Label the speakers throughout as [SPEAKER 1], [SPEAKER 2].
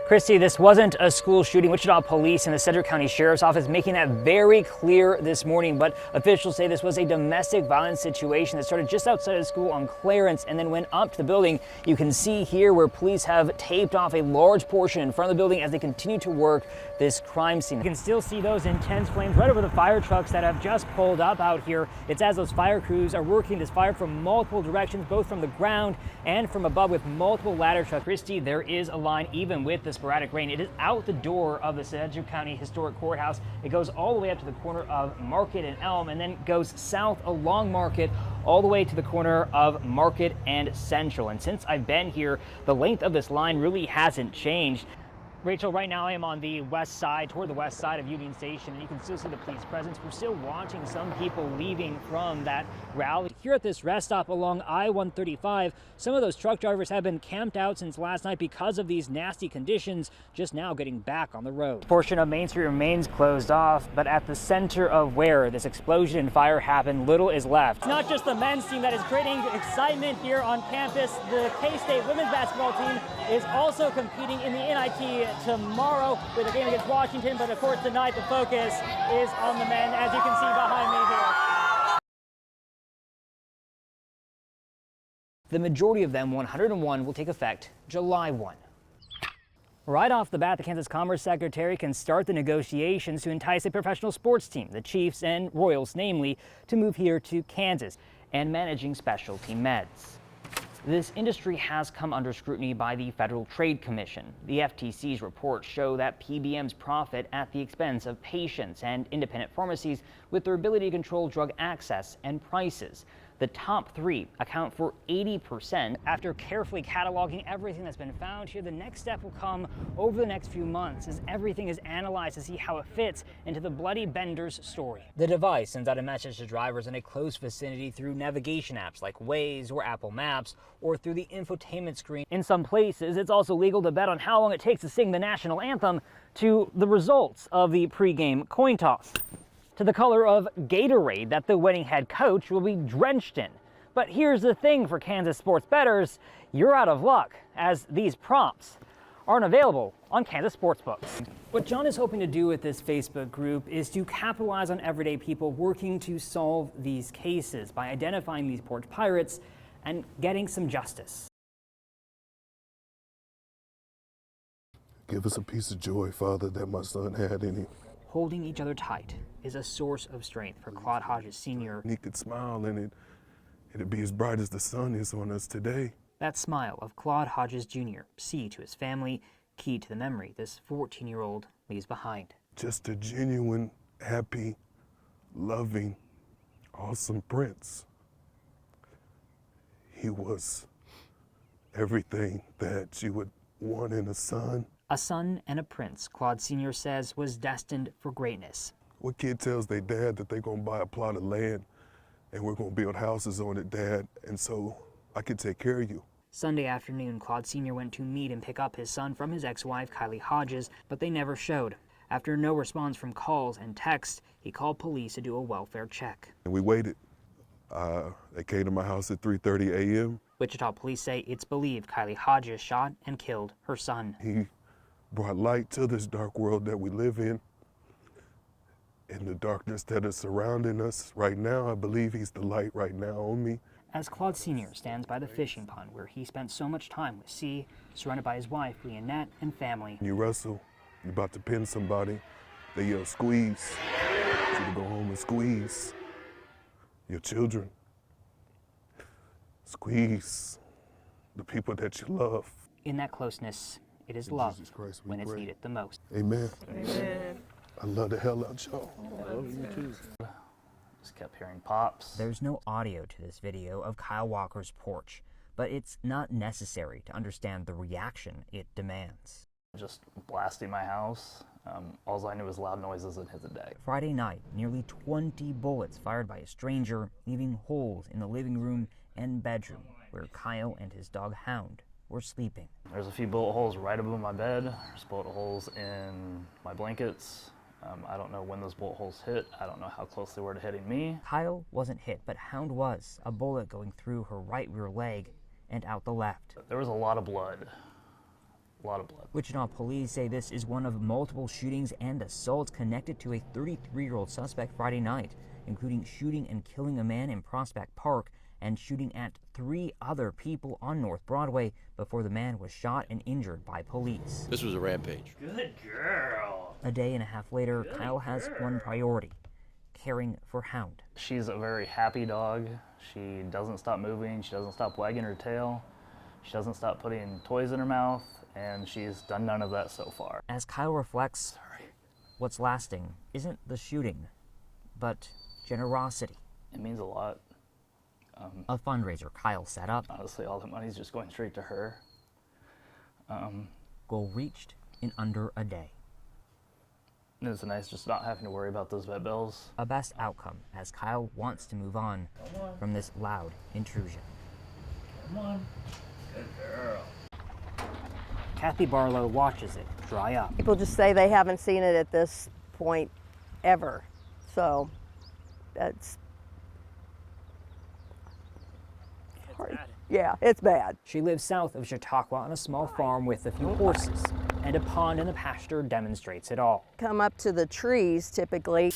[SPEAKER 1] Christy, this wasn't a school shooting. Wichita Police and the Cedar County Sheriff's Office making that very clear this morning, but officials say this was a domestic violence situation that started just outside of the school on Clarence and then went up to the building. You can see here where police have taped off a large portion in front of the building as they continue to work this crime scene. You can still see those intense flames right over the fire trucks that have just pulled up out here. It's as those fire crews are working this fire from multiple directions, both from the ground and from above with multiple ladder trucks. Christy, there is a line even with the sporadic rain. It is out the door of the Cedar County Historic Courthouse. It goes all the way up to the corner of Market and Elm and then goes south along Market all the way to the corner of Market and Central. And since I've been here, the length of this line really hasn't changed. Rachel, right now I am on the west side, toward the west side of Union Station, and you can still see the police presence. We're still watching some people leaving from that rally. Here at this rest stop along I-135, some of those truck drivers have been camped out since last night because of these nasty conditions, just now getting back on the road. A portion of Main Street remains closed off, but at the center of where this explosion and fire happened, little is left. It's not just the men's team that is creating excitement here on campus. The K-State women's basketball team is also competing in the NIT tomorrow with a game against Washington, but of course tonight the focus is on the men, as you can see behind me here. The majority of them, 101, will take effect July 1. Right off the bat, the Kansas Commerce Secretary can start the negotiations to entice a professional sports team, the Chiefs and Royals namely, to move here to Kansas and managing specialty meds. This industry has come under scrutiny by the Federal Trade Commission. The FTC's reports show that PBMs profit at the expense of patients and independent pharmacies with their ability to control drug access and prices. The top three account for 80%. After carefully cataloging everything that's been found here, the next step will come over the next few months as everything is analyzed to see how it fits into the Bloody Bender's story. The device sends out a message to drivers in a close vicinity through navigation apps like Waze or Apple Maps, or through the infotainment screen. In some places, it's also legal to bet on how long it takes to sing the national anthem to the results of the pregame coin toss, to the color of Gatorade that the winning head coach will be drenched in. But here's the thing for Kansas sports bettors, you're out of luck, as these prompts aren't available on Kansas sportsbooks. What John is hoping to do with this Facebook group is to capitalize on everyday people working to solve these cases by identifying these porch pirates and getting some justice.
[SPEAKER 2] Give us a piece of joy, Father, that my son had in him.
[SPEAKER 1] Holding each other tight is a source of strength for Claude Hodges Sr.
[SPEAKER 2] He could smile and it'd be as bright as the sun is on us today.
[SPEAKER 1] That smile of Claude Hodges Jr., key to his family, key to the memory this 14-year-old leaves behind.
[SPEAKER 2] Just a genuine, happy, loving, awesome prince. He was everything that you would want in a son.
[SPEAKER 1] A son and a prince, Claude Sr. says, was destined for greatness.
[SPEAKER 2] What kid tells their dad that they're going to buy a plot of land and we're going to build houses on it, Dad, and so I can take care of you?
[SPEAKER 1] Sunday afternoon, Claude Sr. went to meet and pick up his son from his ex-wife, Kylie Hodges, but they never showed. After no response from calls and texts, he called police to do a welfare check.
[SPEAKER 2] And we waited. They came to my house at 3:30 a.m.
[SPEAKER 1] Wichita police say it's believed Kylie Hodges shot and killed her son.
[SPEAKER 2] He brought light to this dark world that we live in. In the darkness that is surrounding us right now, I believe he's the light right now on me.
[SPEAKER 1] As Claude Sr. stands by the fishing pond where he spent so much time with C, surrounded by his wife, Leonette, and family.
[SPEAKER 2] You wrestle, you're about to pin somebody, they yell, squeeze. You to go home and squeeze your children. Squeeze the people that you love.
[SPEAKER 1] In that closeness, it is love when it's needed the most.
[SPEAKER 2] Amen.
[SPEAKER 3] Amen.
[SPEAKER 2] I love the hell out y'all.
[SPEAKER 3] I love you too.
[SPEAKER 4] Just kept hearing pops.
[SPEAKER 1] There's no audio to this video of Kyle Walker's porch, but it's not necessary to understand the reaction it demands.
[SPEAKER 4] Just blasting my house. All I knew was loud noises and hit the deck.
[SPEAKER 1] Friday night, nearly 20 bullets fired by a stranger, leaving holes in the living room and bedroom where Kyle and his dog Hound were sleeping.
[SPEAKER 4] There's a few bullet holes right above my bed. There's bullet holes in my blankets. I don't know when those bullet holes hit. I don't know how close they were to hitting me.
[SPEAKER 1] Kyle wasn't hit, but Hound was, a bullet going through her right rear leg and out the left.
[SPEAKER 4] There was a lot of blood. A lot of blood.
[SPEAKER 1] Wichita police say this is one of multiple shootings and assaults connected to a 33-year-old suspect Friday night, including shooting and killing a man in Prospect Park and shooting at 3 other people on North Broadway before the man was shot and injured by police.
[SPEAKER 3] This was a rampage.
[SPEAKER 1] Good girl. A day and a half later, Kyle has one priority: caring for Hound.
[SPEAKER 4] She's a very happy dog. She doesn't stop moving. She doesn't stop wagging her tail. She doesn't stop putting toys in her mouth, and she's done none of that so far.
[SPEAKER 1] As Kyle reflects, what's lasting isn't the shooting, but generosity.
[SPEAKER 4] It means a lot.
[SPEAKER 1] A fundraiser Kyle set up.
[SPEAKER 4] Honestly, all the money's just going straight to her.
[SPEAKER 1] Goal reached in under a day.
[SPEAKER 4] It's nice just not having to worry about those vet bills.
[SPEAKER 1] A best outcome as Kyle wants to move on from this loud intrusion. Come on. Good girl. Kathy Barlow watches it dry up.
[SPEAKER 5] People just say they haven't seen it at this point ever. So that's hard. Yeah, it's bad.
[SPEAKER 1] She lives south of Chautauqua on a small farm with a few horses, and a pond in the pasture demonstrates it all.
[SPEAKER 5] Come up to the trees typically.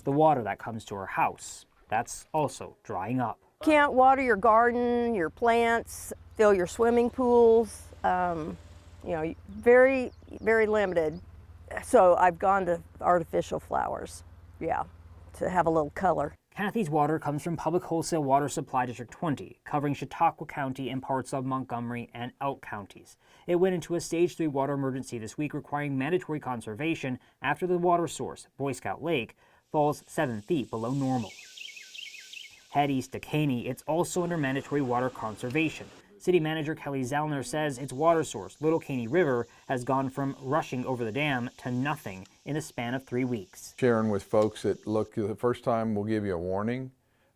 [SPEAKER 1] The water that comes to her house, that's also drying up.
[SPEAKER 5] Can't water your garden, your plants, fill your swimming pools. You know, very, very limited. So I've gone to artificial flowers, yeah, to have a little color.
[SPEAKER 1] Kathy's water comes from Public Wholesale Water Supply District 20, covering Chautauqua County and parts of Montgomery and Elk counties. It went into a Stage 3 water emergency this week, requiring mandatory conservation after the water source, Boy Scout Lake, falls 7 feet below normal. Head east to Caney, it's also under mandatory water conservation. City Manager Kelly Zellner says its water source, Little Caney River, has gone from rushing over the dam to nothing in a span of 3 weeks.
[SPEAKER 6] Sharing with folks that, look, the first time we'll give you a warning,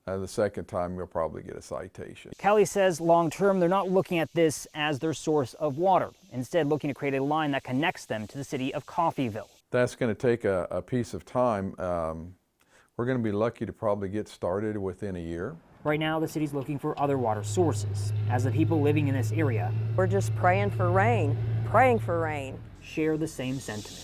[SPEAKER 6] the second time you'll probably get a citation.
[SPEAKER 1] Kelly says long term they're not looking at this as their source of water, instead looking to create a line that connects them to the city of Coffeyville.
[SPEAKER 6] That's going to take a piece of time. We're going to be lucky to probably get started within a year.
[SPEAKER 1] Right now, the city's looking for other water sources, as the people living in this area
[SPEAKER 5] We're just praying for rain, share the
[SPEAKER 1] same sentiment.